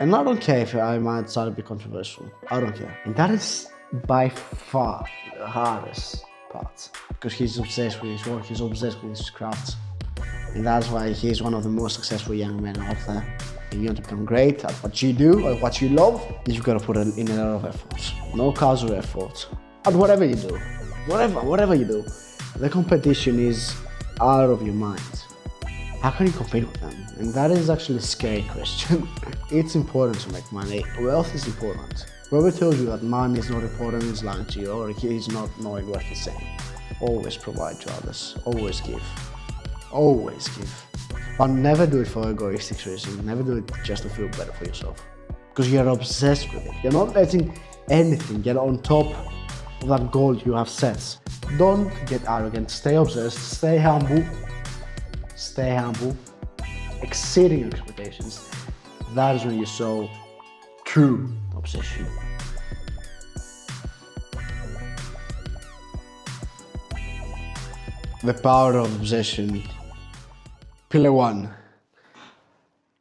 And I don't care if I might sound a bit controversial. I don't care. And that is by far the hardest part. Because he's obsessed with his work, he's obsessed with his craft. And that's why he's one of the most successful young men out there. If you want to become great at what you do or what you love, you've got to put in a lot of effort. No casual effort. At whatever you do. Whatever you do. The competition is out of your mind. How can you compete with them? And that is actually a scary question. It's important to make money. Wealth is important. Whoever tells you that money is not important is lying to you, or he's not knowing what he's saying. Always provide to others. Always give. Always give. But never do it for egoistic reasons. Never do it just to feel better for yourself. Because you're obsessed with it. You're not letting anything get on top of that goal you have set. Don't get arrogant. Stay obsessed. Stay humble. Stay humble. Exceeding your expectations. That is when you show true obsession. The power of obsession. Pillar 1.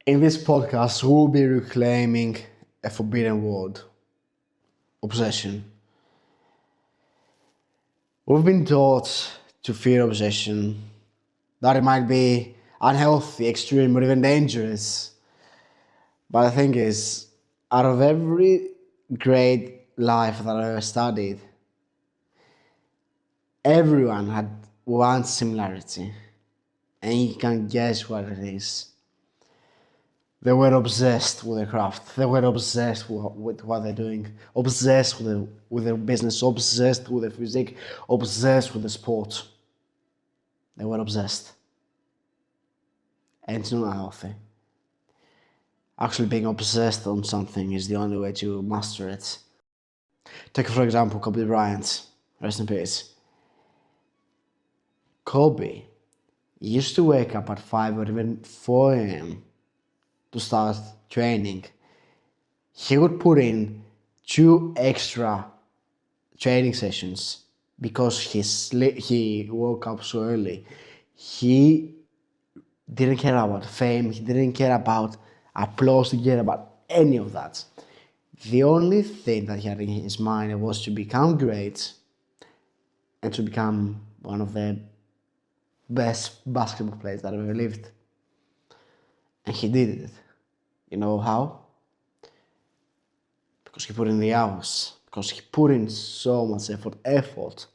In this podcast, we'll be reclaiming a forbidden word. Obsession. We've been taught to fear obsession, that it might be unhealthy, extreme, or even dangerous. But the thing is, out of every great life that I ever studied, everyone had one similarity. And you can guess what it is. They were obsessed with their craft. They were obsessed with what they're doing. Obsessed with their business. Obsessed with their physique. Obsessed with the sport. They were obsessed. And it's not healthy. Actually, being obsessed on something is the only way to master it. Take, for example, Kobe Bryant. Rest in peace. Kobe used to wake up at 5 or even 4 a.m. to start training. He would put in 2 extra training sessions because he woke up so early. He didn't care about fame, he didn't care about applause, he didn't care about any of that. The only thing that he had in his mind was to become great and to become one of the best basketball players that ever lived. And he did it. You know how? Because he put in the hours. Because he put in so much effort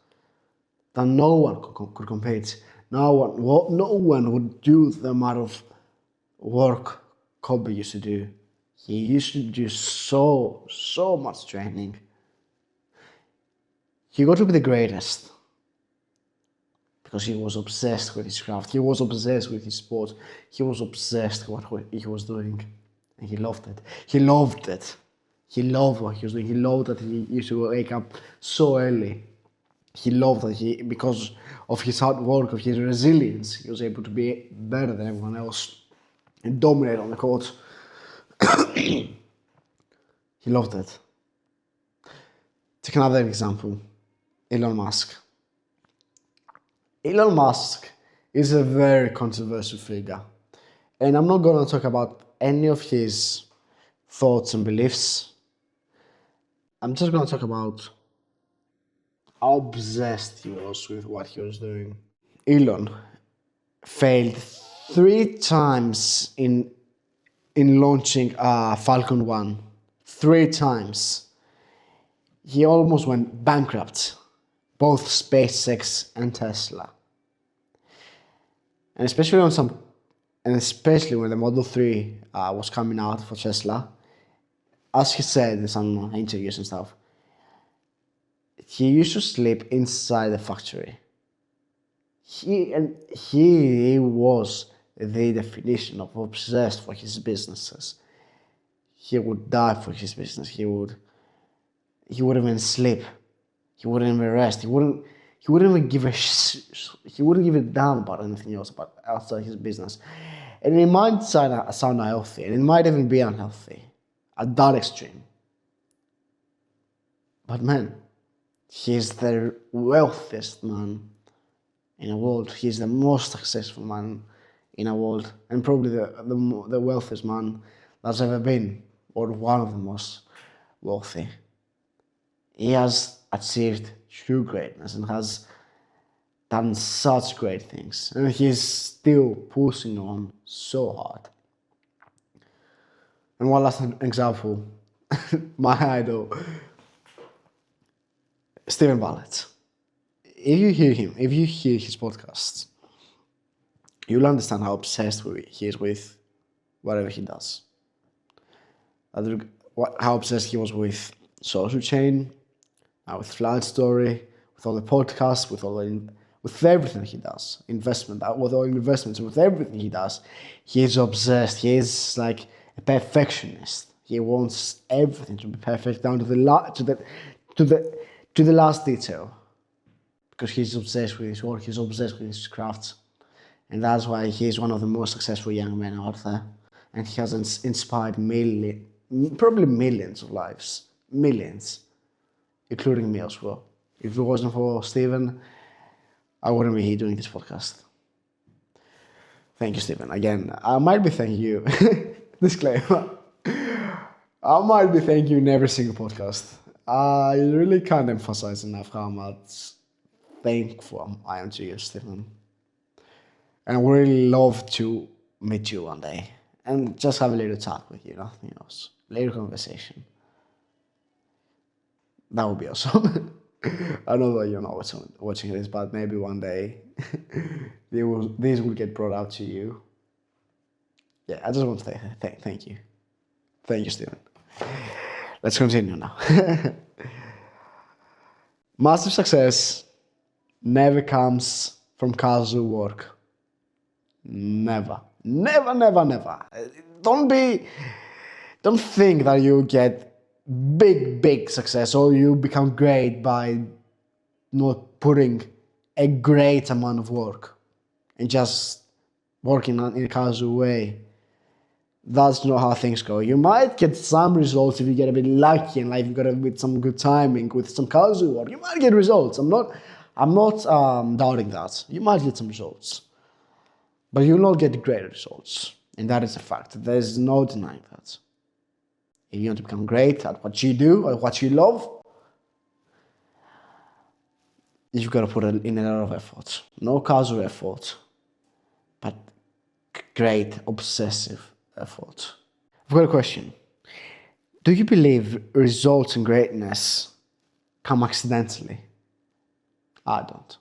that no one could compete. No one would do the amount of work Kobe used to do. He used to do so much training. He got to be the greatest. Because he was obsessed with his craft, he was obsessed with his sport, he was obsessed with what he was doing. And he loved it. He loved it. He loved what he was doing. He loved that he used to wake up so early. He loved that because of his hard work, of his resilience, he was able to be better than everyone else and dominate on the court. He loved it. Take another example. Elon Musk. Elon Musk is a very controversial figure. And I'm not going to talk about any of his thoughts and beliefs. I'm just going to talk about how obsessed he was with what he was doing. Elon failed 3 times in launching Falcon 1. 3 times. He almost went bankrupt. Both SpaceX and Tesla. And especially when the Model 3 was coming out for Tesla, as he said in some interviews and stuff, he used to sleep inside the factory. He was the definition of obsessed for his businesses. He would die for his business. He wouldn't even sleep. He wouldn't even rest. He wouldn't even give a damn about anything else about outside his business. And it might sound unhealthy, and it might even be unhealthy at that extreme. But man, he's the wealthiest man in the world. He's the most successful man in the world, and probably the wealthiest man that's ever been or one of the most wealthy. He has achieved true greatness and has done such great things. And he's still pushing on so hard. And one last example, my idol, Stephen Bartlett. If you hear him, if you hear his podcasts, you'll understand how obsessed he is with whatever he does. How obsessed he was with Social Chain, with Flight Story, with all the podcasts, with everything he does, with all investments, with everything he does. He is obsessed. He is like a perfectionist. He wants everything to be perfect down to the last detail, because he's obsessed with his work. He's obsessed with his craft, and that's why he's one of the most successful young men out there. And he has inspired probably millions of lives, millions, including me as well. If it wasn't for Stephen, I wouldn't be here doing this podcast. Thank you, Stephen. Again, I might be thanking you. Disclaimer. I might be thanking you in every single podcast. I really can't emphasize enough how much thankful I am to you, Stephen. And I would really love to meet you one day and just have a little chat with you, nothing else. Little conversation. That would be awesome. I know that you're not watching this, but maybe one day this will get brought out to you. Yeah, I just want to say thank you. Thank you, Stephen. Let's continue now. Massive success never comes from casual work. Never. Never, never, never. Don't think that you get big success or you become great by not putting a great amount of work and just working in a casual way. That's not how things go. You might get some results if you get a bit lucky in life. You got with some good timing, with some casual work. You might get results. I'm not doubting that. You might get some results, but you'll not get great results, and that is a fact. There's no denying that. If you want to become great at what you do or what you love, you've got to put in a lot of effort. No casual effort, but great, obsessive effort. I've got a question. Do you believe results and greatness come accidentally? I don't.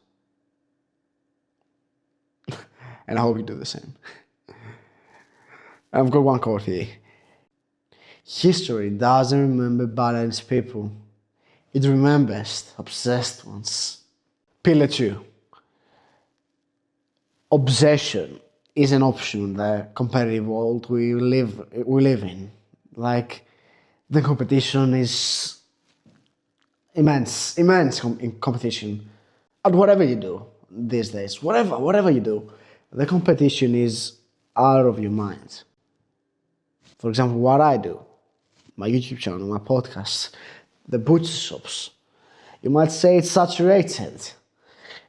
And I hope you do the same. I've got one quote here. History doesn't remember balanced people. It remembers obsessed ones. Pillar 2. Obsession is an option in the competitive world we live in. Like, the competition is immense competition at whatever you do these days. Whatever you do, the competition is out of your mind. For example, what I do, my YouTube channel, my podcast, the butcher shops. You might say it's saturated.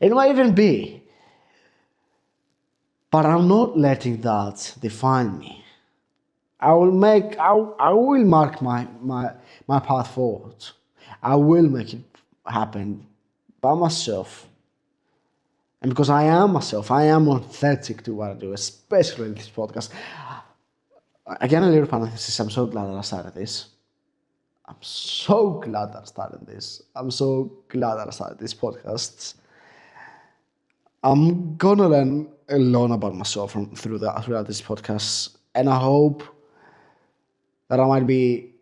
It might even be. But I'm not letting that define me. I will mark my path forward. I will make it happen by myself. And because I am myself, I am authentic to what I do, especially in this podcast. Again, a little parenthesis, I'm so glad that I started this. I'm so glad that I started this podcast. I'm gonna learn a lot about myself throughout this podcast, and I hope that I might be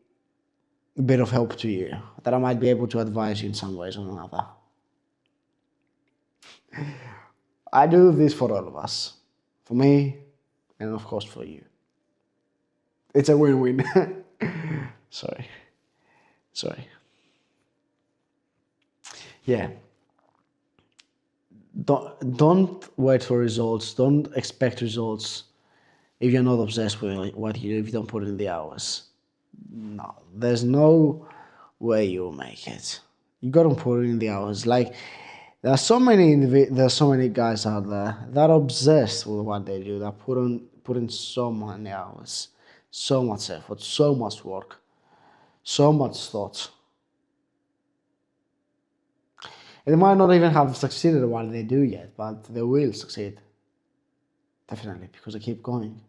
a bit of help to you, that I might be able to advise you in some ways or another. I do this for all of us, for me, and of course for you. It's a win-win. Sorry. Yeah. Don't wait for results. Don't expect results if you're not obsessed with what you do, if you don't put in the hours. No, there's no way you'll make it. You gotta put in the hours. Like, there are so many guys out there that are obsessed with what they do, that put in so many hours so much effort, so much work, so much thought. And they might not even have succeeded what they do yet, but they will succeed. Definitely, because they keep going.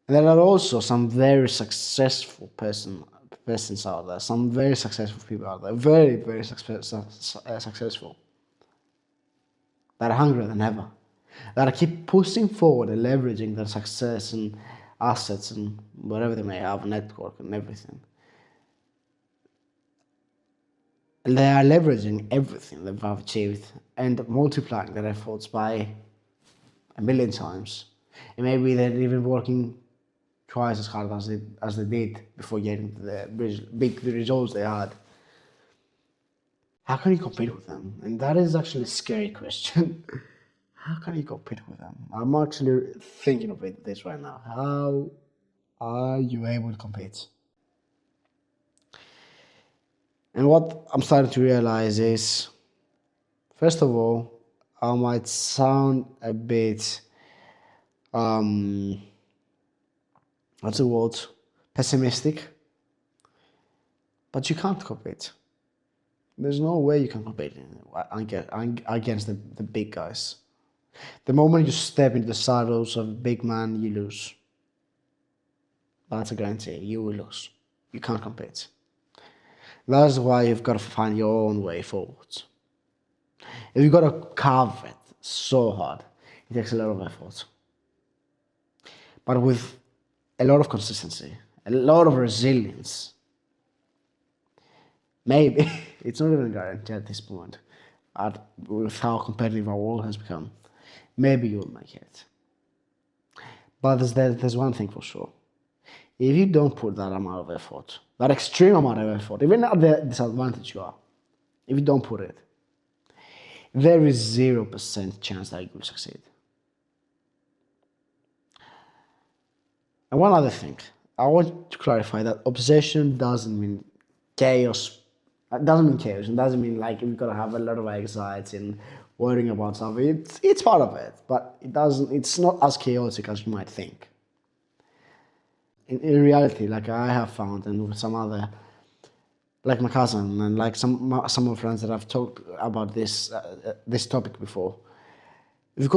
And there are also some very successful persons out there, some very successful people out there, very, very successful, that are hungrier than ever, that keep pushing forward and leveraging their success and assets and whatever they may have, network and everything. And they are leveraging everything they've achieved and multiplying their efforts by a million times. And maybe they're even working twice as hard as they did before getting the big results they had. How can you compete with them? And that is actually a scary question. How can you compete with them? I'm actually thinking of this right now. How are you able to compete? And what I'm starting to realize is, first of all, I might sound a bit, what's the word, pessimistic, but you can't compete. There's no way you can compete against the big guys. The moment you step into the shadows of a big man, you lose. That's a guarantee. You will lose. You can't compete. That's why you've got to find your own way forward. If you've got to carve it so hard, it takes a lot of effort. But with a lot of consistency, a lot of resilience, maybe, it's not even a guarantee at this point, with how competitive our world has become, maybe you'll make it. But there's one thing for sure. If you don't put that amount of effort, that extreme amount of effort, even at the disadvantage you are, if you don't put it, there is 0% chance that you will succeed. And one other thing, I want to clarify that obsession doesn't mean chaos. It doesn't mean chaos. It doesn't mean like you've got to have a lot of anxiety and worrying about something. It's part of it, but it's not as chaotic as you might think. In reality, like I have found, and with some other, like my cousin and like some of my friends that I've talked about this topic before, we've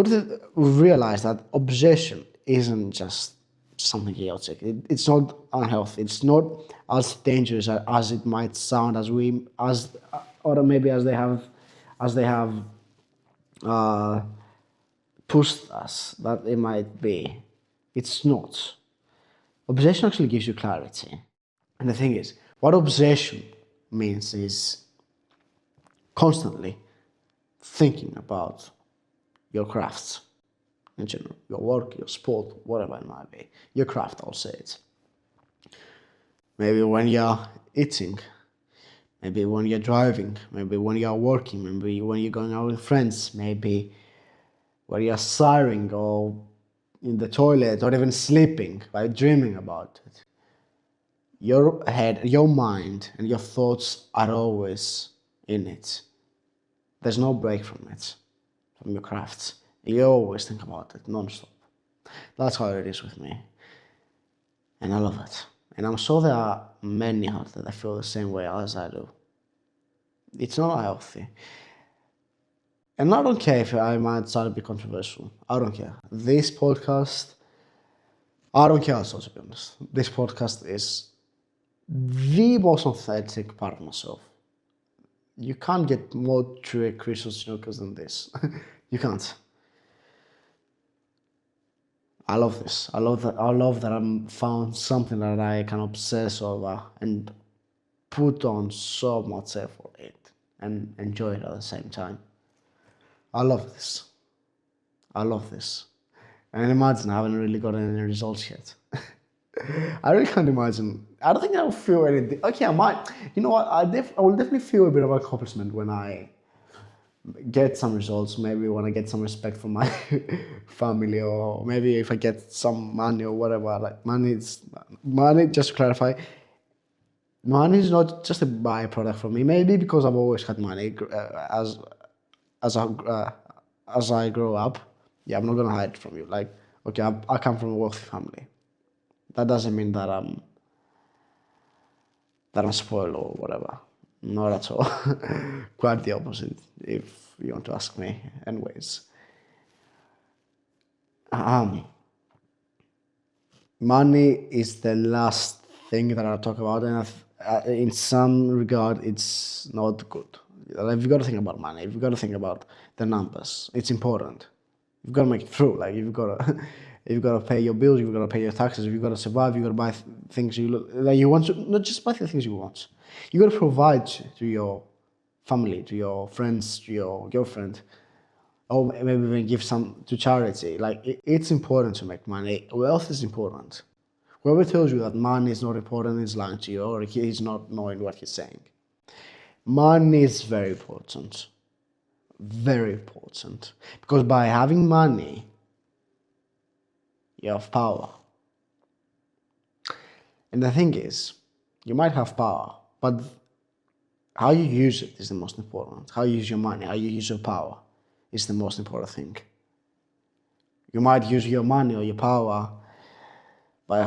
realized that obsession isn't just something chaotic. It's not unhealthy. It's not as dangerous as it might sound, or maybe as they have pushed us that it might be. It's not. Obsession actually gives you clarity. And the thing is, what obsession means is constantly thinking about your crafts in general, your work, your sport, whatever it might be, your craft, I'll say it. Maybe when you're eating, maybe when you're driving, maybe when you're working, maybe when you're going out with friends, maybe when you're sighing or in the toilet or even sleeping by dreaming about it. Your head, your mind, and your thoughts are always in it. There's no break from it, from your crafts. You always think about it non-stop. That's how it is with me. And I love it. And I'm sure there are many out there that feel the same way as I do. It's not healthy. And I don't care if I might start to be controversial. I don't care. This podcast, I don't care also, to be honest. This podcast is the most authentic part of myself. You can't get more true Christian snookers than this. You can't. I love this. I love that I've found something that I can obsess over and put on so much effort in it and enjoy it at the same time. I love this. I love this. And imagine I haven't really gotten any results yet. I really can't imagine. I don't think I will feel anything. Okay, I might. You know what? I will definitely feel a bit of accomplishment when I get some results. Maybe when I get some respect from my family, or maybe if I get some money or whatever. Like money. Just to clarify, money is not just a byproduct for me. Maybe because I've always had money as I grow up. Yeah, I'm not gonna hide it from you. Like, okay, I come from a wealthy family. That doesn't mean that I'm spoiled or whatever. Not at all. Quite the opposite, if you want to ask me. Anyways, money is the last thing that I'll talk about, and in some regard, it's not good. Like, you've got to think about money. You've got to think about the numbers. It's important. You've got to make it through. Like, you've got to, you've got to pay your bills. You've got to pay your taxes. You've got to survive. You've got to buy things that you want to. Not just buy the things you want. You got to provide to your family, to your friends, to your girlfriend, or maybe even give some to charity. Like, it's important to make money. Wealth is important. Whoever tells you that money is not important is lying to you, or he's not knowing what he's saying. Money is very important. Very important. Because by having money, you have power. And the thing is, you might have power, but how you use it is the most important. How you use your money, how you use your power is the most important thing. You might use your money or your power by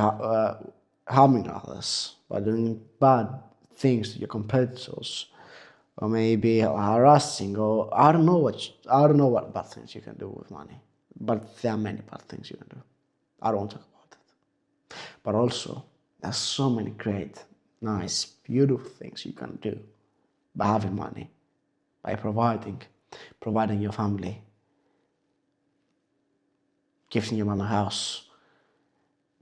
harming others, by doing bad things to your competitors, or maybe harassing, or I don't know what bad things you can do with money. But there are many bad things you can do. I don't want to talk about it. But also, there's so many great, nice, beautiful things you can do by having money, by providing your family, gifting your mom a house,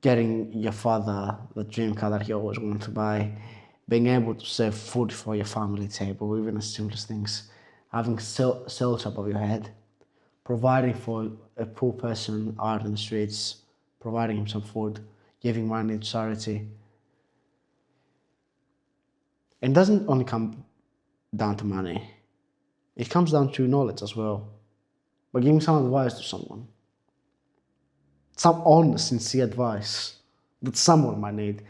getting your father the dream car that he always wanted to buy, being able to serve food for your family table, even the simplest things, having shelter above your head, providing for a poor person out in the streets, providing him some food, giving money to charity. It doesn't only come down to money. It comes down to knowledge as well. By giving some advice to someone. Some honest, sincere advice that someone might need.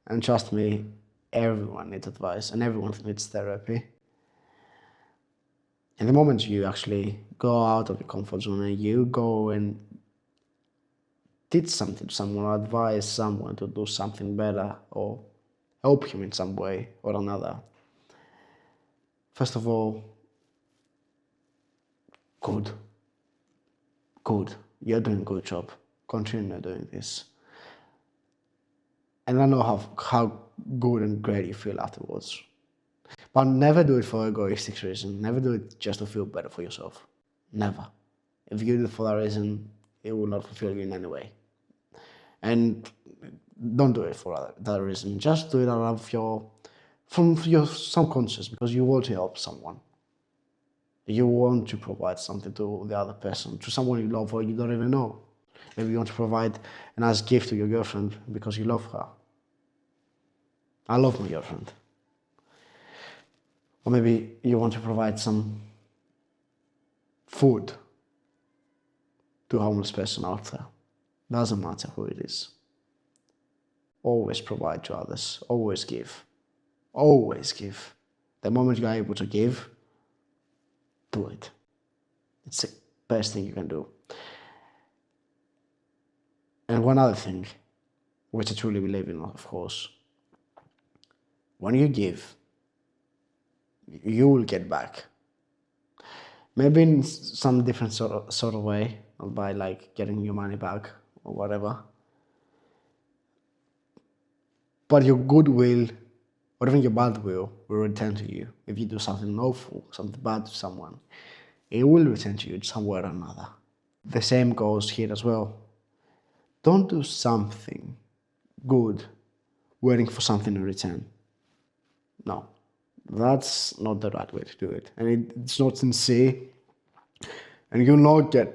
And trust me, everyone needs advice and everyone needs therapy. And the moment you actually go out of your comfort zone and you go and teach something to someone or advise someone to do something better or help him in some way or another, first of all, good. You're doing a good job. Continue doing this. And I know how good and great you feel afterwards. But never do it for egoistic reason. Never do it just to feel better for yourself. Never. If you do it for that reason, it will not fulfill you in any way. And don't do it for that reason. Just do it out of from your subconscious, because you want to help someone. You want to provide something to the other person, to someone you love or you don't even know. Maybe you want to provide a nice gift to your girlfriend because you love her. I love my girlfriend. Or maybe you want to provide some food to a homeless person out there. Doesn't matter who it is. Always provide to others. Always give. Always give. The moment you are able to give, do it. It's the best thing you can do. And one other thing, which I truly believe in, of course, when you give, you will get back. Maybe in some different sort of way, not by like getting your money back or whatever. But your goodwill, or even your bad will return to you. If you do something awful, something bad to someone, it will return to you somewhere or another. The same goes here as well. Don't do something good waiting for something in return. No, that's not the right way to do it. And it's not sincere. And you'll not get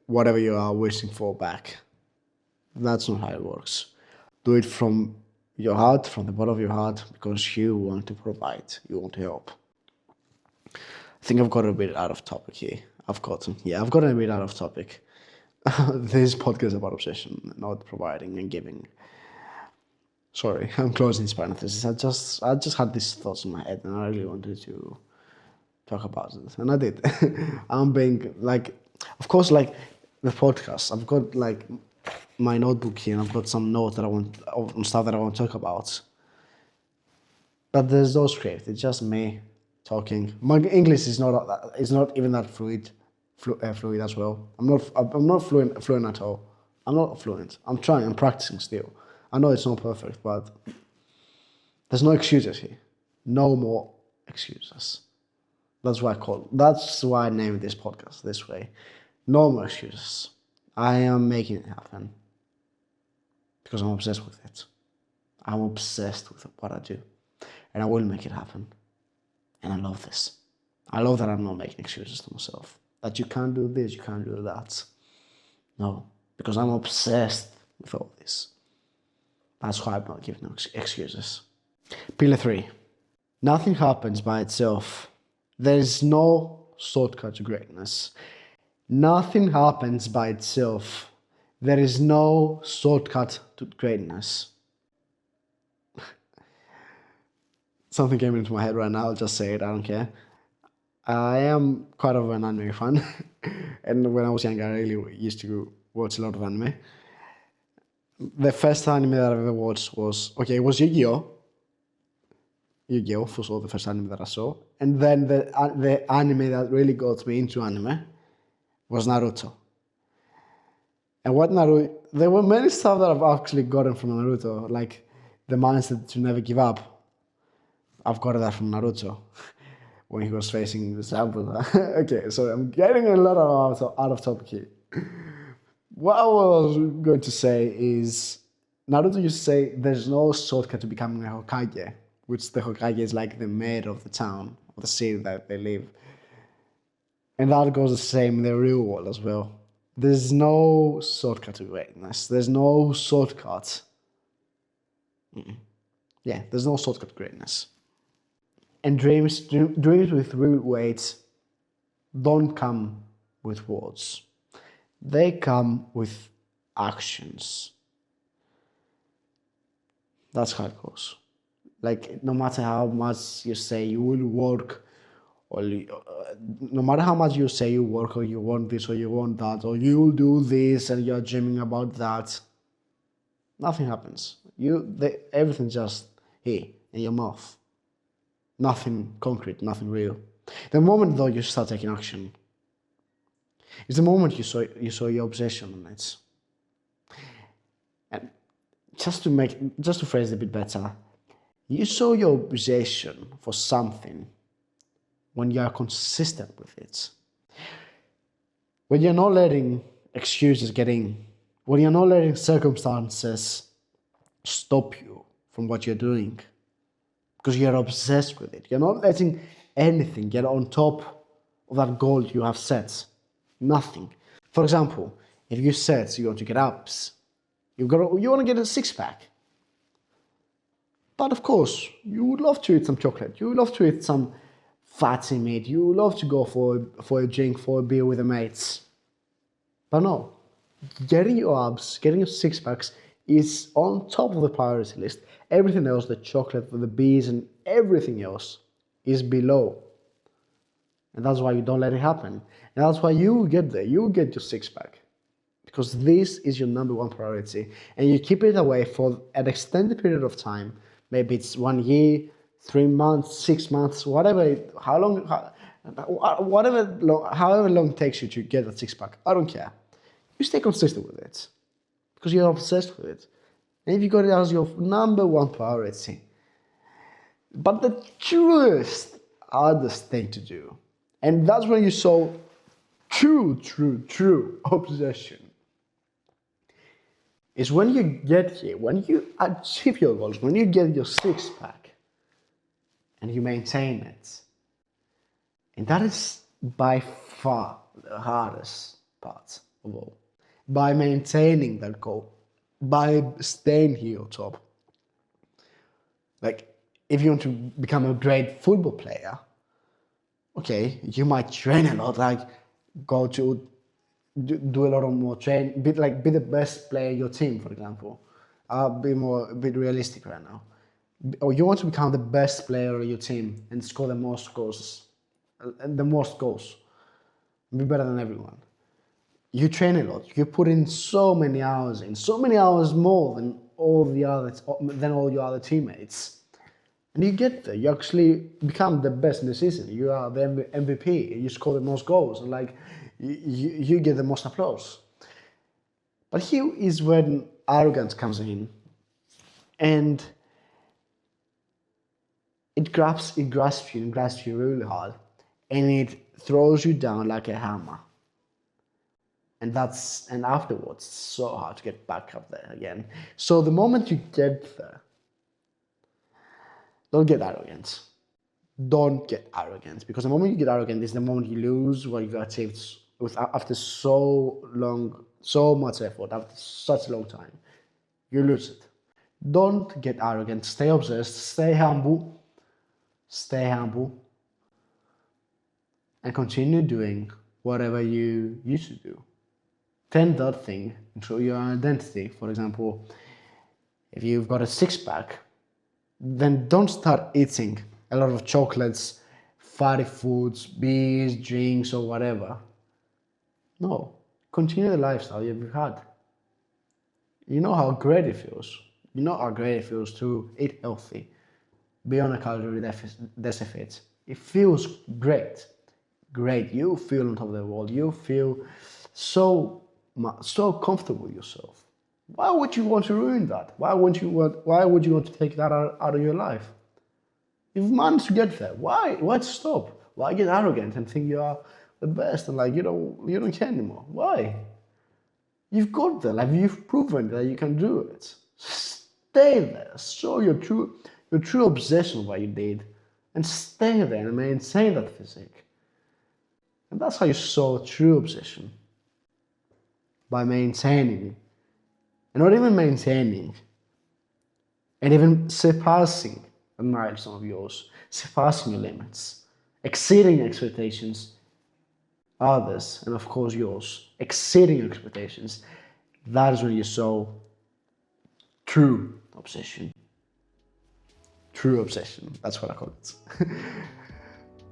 whatever you are wishing for back. That's not how it works. Do it from your heart, from the bottom of your heart, because you want to provide, you want to help. I think I've got a bit out of topic here. I've gotten a bit out of topic. This podcast is about obsession, not providing and giving. Sorry, I'm closing this parenthesis. I just had these thoughts in my head and I really wanted to talk about it. And I did. I'm being like, of course, like the podcast, I've got like my notebook here and I've got some notes that I want, stuff that I want to talk about. But there's no script. It's just me talking. My English is not even that fluid as well. I'm not fluent at all. I'm not fluent. I'm trying. I'm practicing still. I know it's not perfect, but there's no excuses here. No more excuses. That's why I named this podcast this way. No more excuses. I am making it happen because I'm obsessed with it. I'm obsessed with what I do. And I will make it happen. And I love this. I love that I'm not making excuses to myself. That you can't do this, you can't do that. No, because I'm obsessed with all this. That's why I'm not giving no excuses. Pillar 3. Nothing happens by itself. There is no shortcut to greatness. Nothing happens by itself. There is no shortcut to greatness. Something came into my head right now, I'll just say it, I don't care. I am quite of an anime fan. And when I was younger, I really used to watch a lot of anime. The first anime that I ever watched was Yu-Gi-Oh! Yu-Gi-Oh! For sure, the first anime that I saw. And then the anime that really got me into anime was Naruto. And there were many stuff that I've actually gotten from Naruto, like the mindset to never give up. I've got that from Naruto when he was facing the Zabuza. Okay, so I'm getting a lot out of topic here. What I was going to say is Naruto used to say there's no shortcut to becoming a Hokage, which the Hokage is like the mayor of the town, of the city that they live. And that goes the same in the real world as well. There's no shortcut to greatness. There's no shortcut. Yeah, there's no shortcut to greatness. And dreams with real weight don't come with words. They come with actions. That's how it goes. Like, no matter how much you say you will work, or no matter how much you say you work, or you want this, or you want that, or you will do this, and you're dreaming about that, nothing happens. Everything's just here in your mouth. Nothing concrete, nothing real. The moment, though, you start taking action, is the moment you saw your obsession on it. And just to phrase it a bit better, you saw your obsession for something when you are consistent with it. When you're not letting excuses get in, when you're not letting circumstances stop you from what you're doing, because you're obsessed with it. You're not letting anything get on top of that goal you have set. Nothing. For example, if you said you want to get abs, you want to get a six-pack. But of course, you would love to eat some chocolate. You would love to eat some fatty meat. You would love to go for a drink, for a beer with the mates. But no, getting your abs, getting your six-packs is on top of the priority list. Everything else, the chocolate, the beers, and everything else is below. And that's why you don't let it happen. And that's why you get there. You get your six-pack. Because this is your number one priority. And you keep it away for an extended period of time. Maybe it's 1 year, 3 months, 6 months, however long it takes you to get that six-pack. I don't care. You stay consistent with it. Because you're obsessed with it. And if you got it as your number one priority. But the truest, hardest thing to do, and that's when you saw true obsession, is when you get here, when you achieve your goals, when you get your six-pack, and you maintain it. And that is by far the hardest part of all. By maintaining that goal, by staying here on top. Like, if you want to become a great football player, okay, you might train a lot, like go to do a lot of more training, be the best player in your team, for example. I'll be a bit realistic right now. Or you want to become the best player in your team and score the most goals, be better than everyone. you train a lot. You put in so many hours so many hours more than all your other teammates. And you get there. You actually become the best in the season. You are the MVP. You score the most goals, and like you get the most applause. But here is when arrogance comes in, and it grasps you really hard, and it throws you down like a hammer. And afterwards, it's so hard to get back up there again. So the moment you get there, don't get arrogant. Don't get arrogant, because the moment you get arrogant is the moment you lose what you've achieved after so much effort, after such a long time. You lose it. Don't get arrogant. Stay obsessed. Stay humble, and continue doing whatever you used to do. Turn that thing into your identity. For example, if you've got a six-pack, then don't start eating a lot of chocolates, fatty foods, beers, drinks, or whatever. No, continue the lifestyle you've had. You know how great it feels. You know how great it feels to eat healthy, be on a calorie deficit. It feels great. Great. You feel on top of the world. You feel so comfortable with yourself. Why would you want to ruin that? Why would you want to take that out of your life? You've managed to get there. Why stop? Why get arrogant and think you are the best and like you don't care anymore? Why? You've got there. Like you've proven that you can do it. Stay there. Show your true obsession with what you did, and stay there and maintain that physique. And that's how you show true obsession. By maintaining, and not even maintaining, and even surpassing a milestone of yours, surpassing your limits, exceeding your expectations, others, and of course yours, exceeding your expectations. That is when you show true obsession. True obsession, that's what I call it.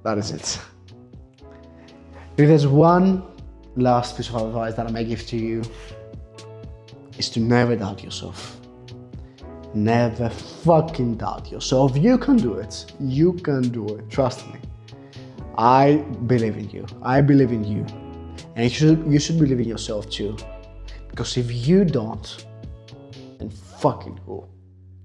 That is it. If there's one last piece of advice that I may give to you, is to never doubt yourself. Never fucking doubt yourself. You can do it. You can do it. Trust me. I believe in you. I believe in you. And you should believe in yourself too. Because if you don't, then fucking who?